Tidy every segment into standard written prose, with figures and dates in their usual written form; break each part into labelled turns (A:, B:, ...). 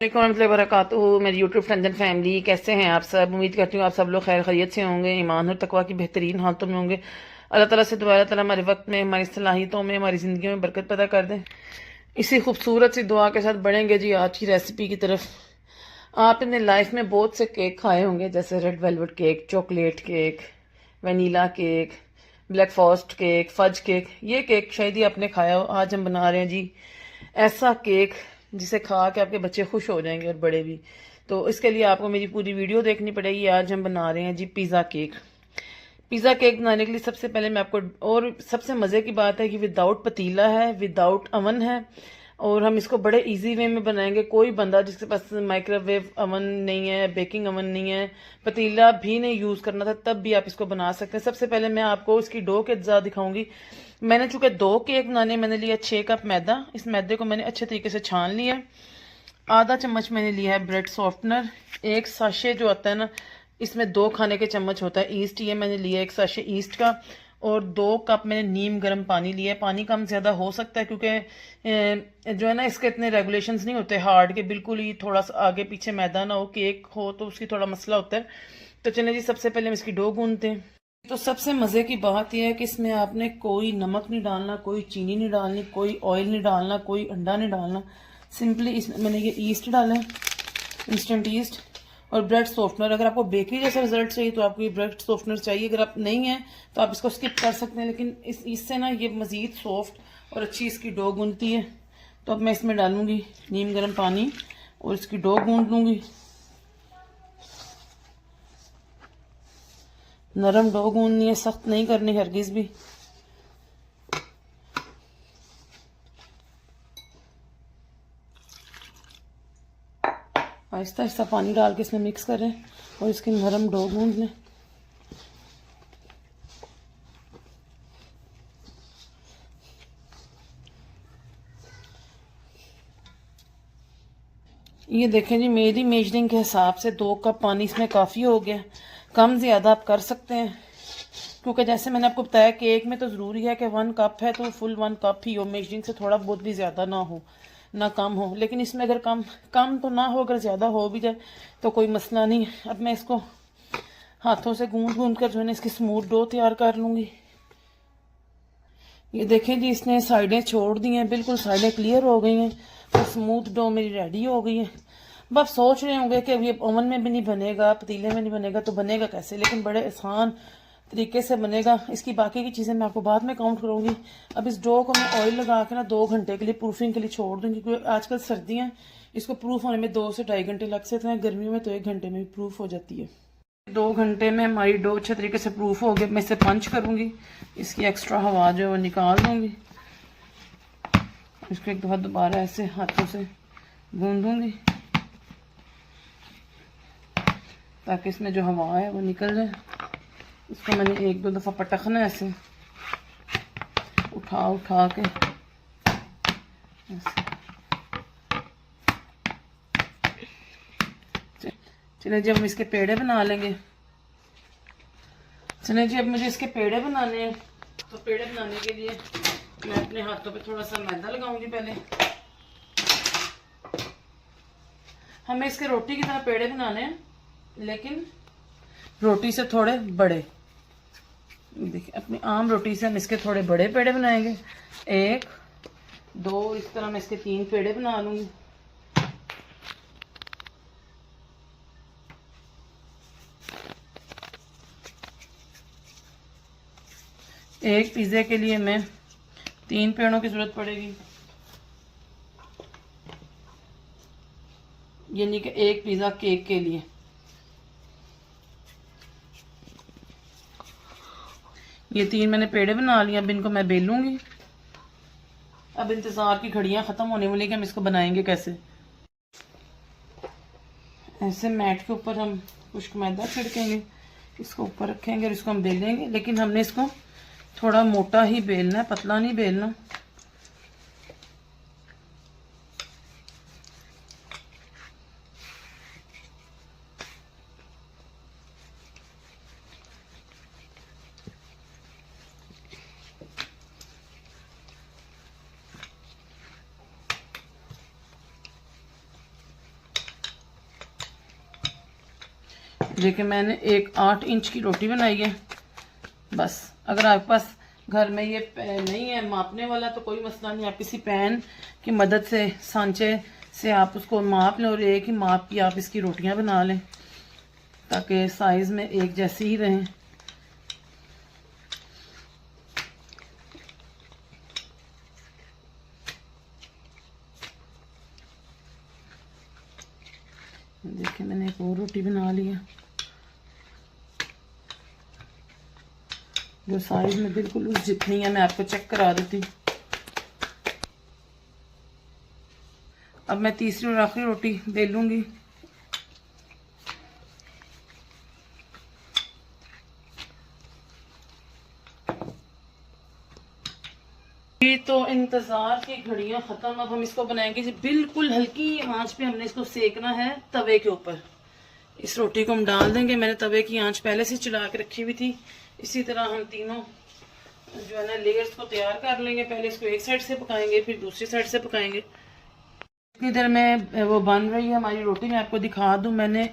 A: वरकatuहू मेरी YouTube friends and family, कैसे हैं आप सब। उम्मीद करती हूँ आप सब लोग खैर खैरियत से होंगे, ईमान और तकवा की बेहतरीन हालतों में होंगे। अल्लाह ताला से दुआ, अल्लाह ताला हमारे वक्त में, हमारी सलाहियतों में, हमारी ज़िंदगी में बरकत पैदा कर दें। इसी खूबसूरत सी दुआ के साथ बढ़ेंगे जी आज की रेसिपी की तरफ। आपने लाइफ में बहुत से केक खाए होंगे, जैसे red velvet cake, chocolate cake, vanilla cake, black forest cake, fudge cake. ये केक शायद ही आपने खाया हो। आज हम बना रहे हैं जी ऐसा केक जिसे खा के आपके बच्चे खुश हो जाएंगे और बड़े भी। तो इसके लिए आपको मेरी पूरी वीडियो देखनी पड़ेगी। आज हम बना रहे हैं जी पिज़्ज़ा केक। पिज़्ज़ा केक बनाने के लिए सबसे पहले मैं आपको, और सबसे मज़े की बात है कि विदाउट पतीला है, विदाउट अवन है, और हम इसको बड़े इजी वे में बनाएंगे। कोई बंदा जिसके पास माइक्रोवेव अवन नहीं है, बेकिंग अवन नहीं है, पतीला भी नहीं यूज़ करना था, तब भी आप इसको बना सकते हैं। सबसे पहले मैं आपको इसकी डो के अज्जा दिखाऊंगी। मैंने चूंकि 2 केक बनाने, मैंने लिया 6 कप मैदा। इस मैदे को मैंने अच्छे तरीके से छान लिया है। आधा चम्मच मैंने लिया है ब्रेड सॉफ्टनर। एक साशे जो आता है ना, इसमें 2 खाने के चम्मच होता है ईस्ट, ये मैंने लिया एक साशे ईस्ट का। और 2 कप मैंने नीम गर्म पानी लिया है। पानी कम ज़्यादा हो सकता है क्योंकि जो है ना, इसके इतने रेगुलेशंस नहीं होते हार्ड के, बिल्कुल ही थोड़ा सा आगे पीछे मैदा ना हो, केक हो तो उसकी थोड़ा मसला होता है। तो चलिए जी, सबसे पहले हम इसकी डो गूंदते हैं। तो सबसे मज़े की बात यह है कि इसमें आपने कोई नमक नहीं डालना, कोई चीनी नहीं डालनी, कोई ऑयल नहीं डालना, कोई अंडा नहीं डालना। सिंपली इसमें मैंने ये ईस्ट डाला है, इंस्टेंट ईस्ट, और ब्रेड सॉफ्टनर। अगर आपको बेकरी जैसा रिजल्ट चाहिए तो आपको ये ब्रेड सॉफ्टनर चाहिए। अगर आप नहीं है तो आप इसको स्किप कर सकते हैं, लेकिन इससे ना ये मज़ीद सॉफ्ट और अच्छी इसकी डो गूंदती है। तो अब मैं इसमें डालूंगी नीम गर्म पानी और इसकी डो गूंद लूँगी। नरम डो गूंदनी है, सख्त नहीं करनी हरगिज़ भी। आहिस्ता आहिस्ता पानी डाल के इसमें मिक्स करें और इसकी नरम डो गूंद लें। ये देखें जी, मेरी मेजरिंग के हिसाब से 2 कप पानी इसमें काफ़ी हो गया। कम ज़्यादा आप कर सकते हैं, क्योंकि जैसे मैंने आपको बताया केक में तो ज़रूरी है कि 1 कप है तो फुल 1 कप ही हो। मेजरिंग से थोड़ा बहुत भी ज़्यादा ना हो ना कम हो, लेकिन इसमें अगर कम कम तो ना हो, अगर ज़्यादा हो भी जाए तो कोई मसला नहीं। अब मैं इसको हाथों से गूंद गूंद कर जो है ना, इसकी स्मूथ डो तैयार कर लूँगी। ये देखें जी, इसने साइडें छोड़ दी हैं, बिल्कुल साइडें क्लियर हो गई हैं, तो स्मूथ डो मेरी रेडी हो गई है। अब आप सोच रहे होंगे कि ये ओवन में भी नहीं बनेगा, पतीले में नहीं बनेगा, तो बनेगा कैसे। लेकिन बड़े आसान तरीके से बनेगा। इसकी बाकी की चीज़ें मैं आपको बाद में काउंट करूँगी। अब इस डो को मैं ऑयल लगा के ना 2 घंटे के लिए प्रूफिंग के लिए छोड़ दूँगी, क्योंकि आजकल सर्दियाँ हैं, इसको प्रूफ होने में 2 से 2.5 घंटे लग सकते हैं। गर्मियों में तो 1 घंटे में भी प्रूफ हो जाती है। 2 घंटे में हमारी डो अच्छे तरीके से प्रूफ हो गई। मैं इसे पंच करूँगी, इसकी एक्स्ट्रा हवा जो है वो निकाल दूँगी। इसको एक दफ़ा दोबारा ऐसे हाथों से गूंदूँगी ताकि इसमें जो हवा है वो निकल जाए। इसको मैंने 1-2 दफ़ा पटकना है, ऐसे उठा उठा के ऐसे। चलिए जी, अब हम इसके पेड़े बना लेंगे। चलिए जी, अब मुझे इसके पेड़े बनाने हैं। तो पेड़े बनाने के लिए मैं अपने हाथों पे थोड़ा सा मैदा लगाऊंगी। पहले हमें इसके रोटी की तरह पेड़े बनाने हैं, लेकिन रोटी से थोड़े बड़े। देखिए, अपनी आम रोटी से हम इसके थोड़े बड़े पेड़े बनाएंगे। 1 2 इस तरह मैं इसके 3 पेड़े बना लूंगी। एक पिज़्ज़े के लिए मैं 3 पेड़ों की जरूरत पड़ेगी, यानी कि 1 पिज़्ज़ा केक के लिए। ये 3 मैंने पेड़े बना लिए। अब इनको मैं बेलूंगी। अब इंतज़ार की घड़ियां ख़त्म होने वाली कि हम इसको बनाएंगे कैसे। ऐसे मैट के ऊपर हम खुश्क मैदा छिड़केंगे, इसको ऊपर रखेंगे और इसको हम बेलेंगे। लेकिन हमने इसको थोड़ा मोटा ही बेलना है, पतला नहीं बेलना। देखिए मैंने एक 8 इंच की रोटी बनाई है। बस अगर आपके पास घर में ये नहीं है मापने वाला तो कोई मसला नहीं, आप किसी पैन की मदद से सांचे से आप उसको माप लें और एक ही माप की आप इसकी रोटियां बना लें ताकि साइज़ में एक जैसी ही रहें। देखिए मैंने एक और रोटी बना ली है जो साइज में बिल्कुल उस जितनी है। मैं आपको चेक करा देती हूँ। अब मैं तीसरी और आखिरी रोटी बेलूंगी। ये तो इंतजार की घड़ियां खत्म। अब हम इसको बनाएंगे जी बिल्कुल हल्की आंच पे हमने इसको सेकना है तवे के ऊपर। इस रोटी को हम डाल देंगे। मैंने तवे की आंच पहले से चला के रखी हुई थी। इसी तरह हम तीनों जो है ना लेयर्स को तैयार कर लेंगे। पहले इसको एक साइड से पकाएंगे फिर दूसरी साइड से पकाएंगे। इतनी देर में वो बन रही है हमारी रोटी। मैं आपको दिखा दूं, मैंने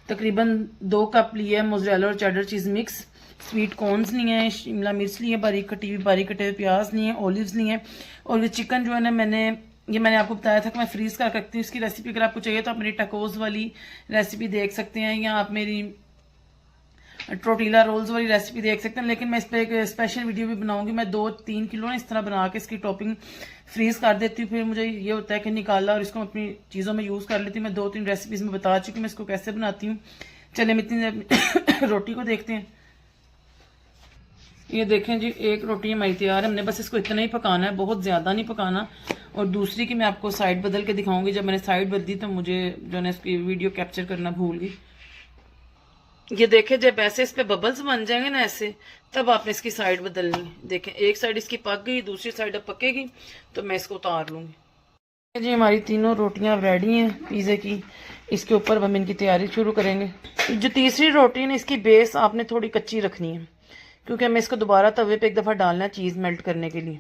A: तकरीबन 2 कप लिए है मोज़रेला और cheddar cheese mix. Sweet corns लिए हैं, शिमला मिर्च लिए, बारीक कटी हुई बारीक कटे हुए प्याज लिए, ऑलिव्स लिए। और ये चिकन जो है ना मैंने आपको बताया था कि मैं फ्रीज कर रखती हूँ। इसकी रेसिपी अगर आपको चाहिए तो आप मेरी टकोस वाली रेसिपी देख सकते हैं या आप मेरी टोटीला रोल्स वाली रेसिपी देख सकते हैं। लेकिन मैं इस पर एक स्पेशल वीडियो भी बनाऊंगी। मैं 2-3 किलो ना इस तरह बना के इसकी टॉपिंग फ्रीज कर देती हूँ। फिर मुझे ये होता है कि निकाला और इसको अपनी चीज़ों में यूज़ कर लेती हूँ। मैं 2-3 रेसिपीज में बता चुकी हूँ मैं इसको कैसे बनाती हूँ। चले हम इतनी रोटी को देखते हैं। ये देखें जी, एक रोटी हमारी तैयार है। हमने बस इसको इतना ही पकाना है, बहुत ज़्यादा नहीं पकाना। और दूसरी की मैं आपको साइड बदल के दिखाऊंगी। जब मैंने साइड बदली तो मुझे जो है इसकी वीडियो कैप्चर करना भूल गई। ये देखें जब ऐसे इस पे बबल्स बन जाएंगे ना ऐसे, तब आपने इसकी साइड बदलनी है। देखें एक साइड इसकी पक गई, दूसरी साइड अब पकेगी तो मैं इसको उतार लूंगी। जी हमारी तीनों रोटियां रेडी हैं पिज़्ज़े की। इसके ऊपर हम इनकी तैयारी शुरू करेंगे। जो तीसरी रोटी है ना इसकी बेस आपने थोड़ी कच्ची रखनी है क्योंकि हमें इसको दोबारा तवे पे एक दफ़ा डालना है चीज़ मेल्ट करने के लिए।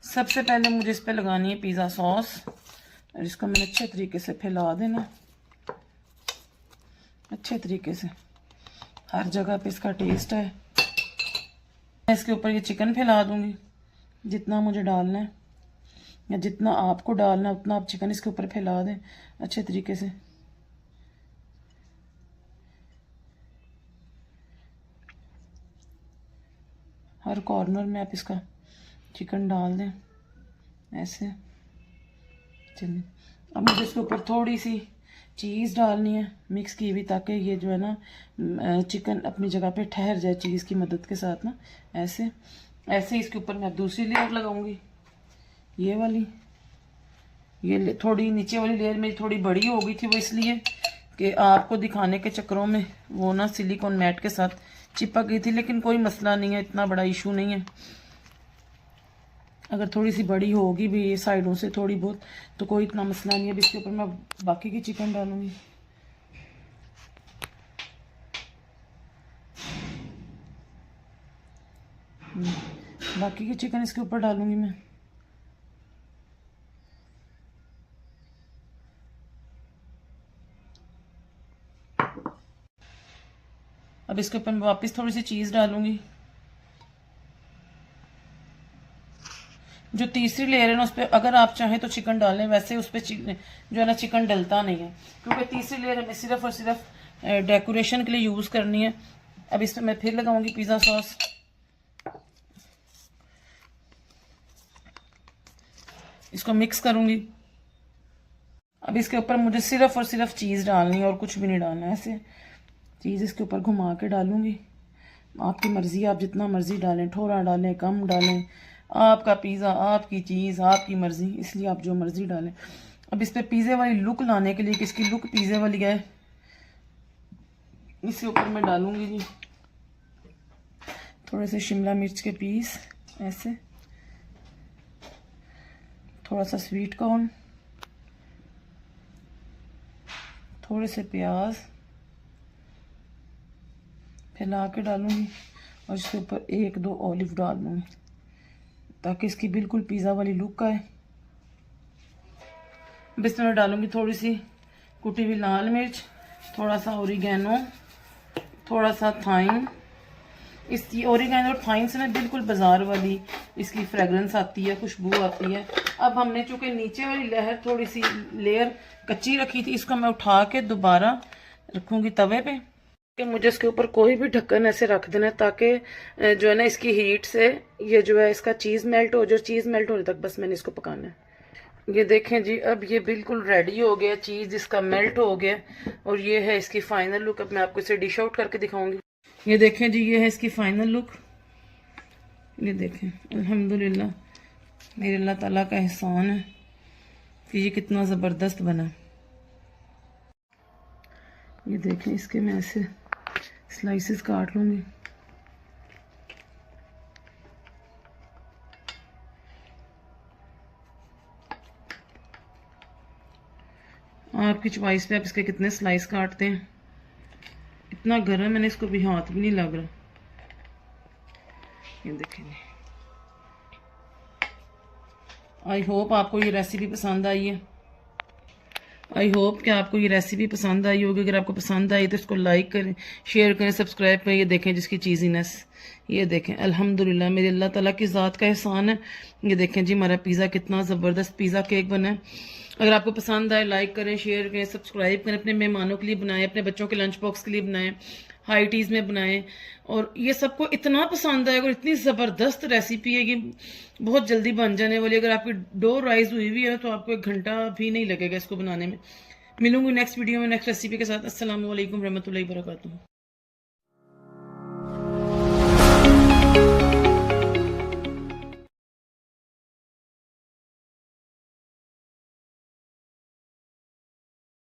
A: सबसे पहले मुझे इस पर लगानी है पिज़्ज़ा सॉस और इसको मैंने अच्छे तरीके से फैला देना, अच्छे तरीके से हर जगह पे इसका टेस्ट है। मैं इसके ऊपर ये चिकन फैला दूंगी जितना मुझे डालना है या जितना आपको डालना है उतना आप चिकन इसके ऊपर फैला दें अच्छे तरीके से। हर कॉर्नर में आप इसका चिकन डाल दें ऐसे। चलिए अब मुझे इसके ऊपर थोड़ी सी चीज़ डालनी है मिक्स की हुई ताकि ये जो है ना चिकन अपनी जगह पे ठहर जाए चीज़ की मदद के साथ ना। ऐसे ऐसे इसके ऊपर मैं दूसरी लेयर लगाऊंगी, ये वाली। ये थोड़ी नीचे वाली लेयर मेरी थोड़ी बड़ी हो गई थी, वो इसलिए कि आपको दिखाने के चक्करों में वो ना सिलिकॉन मैट के साथ चिपक गई थी। लेकिन कोई मसला नहीं है, इतना बड़ा इशू नहीं है। अगर थोड़ी सी बड़ी होगी भी ये साइडों से थोड़ी बहुत तो कोई इतना मसला नहीं है। अब इसके ऊपर मैं बाकी की चिकन डालूंगी। बाकी की चिकन इसके ऊपर डालूंगी मैं। अब इसके ऊपर मैं वापस थोड़ी सी चीज़ डालूंगी। जो तीसरी लेयर है ना उस पर अगर आप चाहें तो चिकन डालें, वैसे उस पर जो है ना चिकन डलता नहीं है क्योंकि तीसरी लेयर हमें सिर्फ और सिर्फ डेकोरेशन के लिए यूज़ करनी है। अब इस पर मैं फिर लगाऊंगी पिज़्ज़ा सॉस। इसको मिक्स करूंगी। अब इसके ऊपर मुझे सिर्फ और सिर्फ चीज़ डालनी है और कुछ भी नहीं डालना है। ऐसे चीज़ इसके ऊपर घुमा के डालूंगी। आपकी मर्ज़ी, आप जितना मर्ज़ी डालें, थोड़ा डालें कम डालें, आपका पिज़्ज़ा आपकी चीज़ आपकी मर्ज़ी, इसलिए आप जो मर्ज़ी डालें। अब इस पर पिज़्ज़े वाली लुक लाने के लिए कि इसकी लुक पिज़्ज़े वाली है, इसके ऊपर मैं डालूंगी जी थोड़े से शिमला मिर्च के पीस, ऐसे थोड़ा सा स्वीट कॉर्न, थोड़े से प्याज फैला के डालूंगी और इसके ऊपर 1-2 ऑलिव डाल दूंगी ताकि इसकी बिल्कुल पिज़्ज़ा वाली लुक आए। अब इसमें मैं डालूंगी थोड़ी सी कुटी हुई लाल मिर्च, थोड़ा सा ओरिगैनो थोड़ा सा थाइम। इस ओरिगेनो और थाइम से ना बिल्कुल बाजार वाली इसकी फ्रेगरेंस आती है, खुशबू आती है। अब हमने चूंकि नीचे वाली लहर थोड़ी सी लेयर कच्ची रखी थी, इसको मैं उठा के दोबारा रखूंगी तवे पे। कि मुझे इसके ऊपर कोई भी ढक्कन ऐसे रख देना है ताकि जो है ना इसकी हीट से ये जो है इसका चीज़ मेल्ट हो जाए। चीज़ मेल्ट होने तक बस मैंने इसको पकाना है। ये देखें जी, अब ये बिल्कुल रेडी हो गया, चीज़ इसका मेल्ट हो गया और ये है इसकी फाइनल लुक। अब मैं आपको इसे डिश आउट करके दिखाऊंगी। ये देखें जी, ये है इसकी फाइनल लुक। ये देखें, अल्हम्दुलिल्लाह मेरे अल्लाह ताला का एहसान है कि ये कितना ज़बरदस्त बना। ये देखें, इसके मैं ऐसे स्लाइसेस काट लूंगी। आपकी चॉइस पे आप इसके कितने स्लाइस काटते हैं। इतना गर्म है, मैंने इसको भी हाथ भी नहीं लग रहा। ये देखें, आई होप आपको ये रेसिपी पसंद आई है। आई होप कि आपको ये रेसिपी पसंद आई होगी। अगर आपको पसंद आई तो इसको लाइक करें, शेयर करें, सब्सक्राइब करें। ये देखें जिसकी चीज़ीनेस, ये देखें अल्हम्दुलिल्लाह मेरे अल्लाह ताला की ज़ात का एहसान है। ये देखें जी, हमारा पिज़्ज़ा कितना ज़बरदस्त पिज़्ज़ा केक बना है। अगर आपको पसंद आए लाइक करें, शेयर करें, सब्सक्राइब करें। अपने मेहमानों के लिए बनाएं, अपने बच्चों के लंच बॉक्स के लिए बनाएं, हाई टीज़ में बनाएं। और ये सबको इतना पसंद आएगा और इतनी ज़बरदस्त रेसिपी है, ये बहुत जल्दी बन जाने वाली। अगर आपकी डो राइस हुई हुई है तो आपको 1 घंटा भी नहीं लगेगा इसको बनाने में। मिलूंगी नेक्स्ट वीडियो में नेक्स्ट रेसिपी के साथ। अस्सलाम वालेकुम रहमतुल्लाहि व बरकातुहू।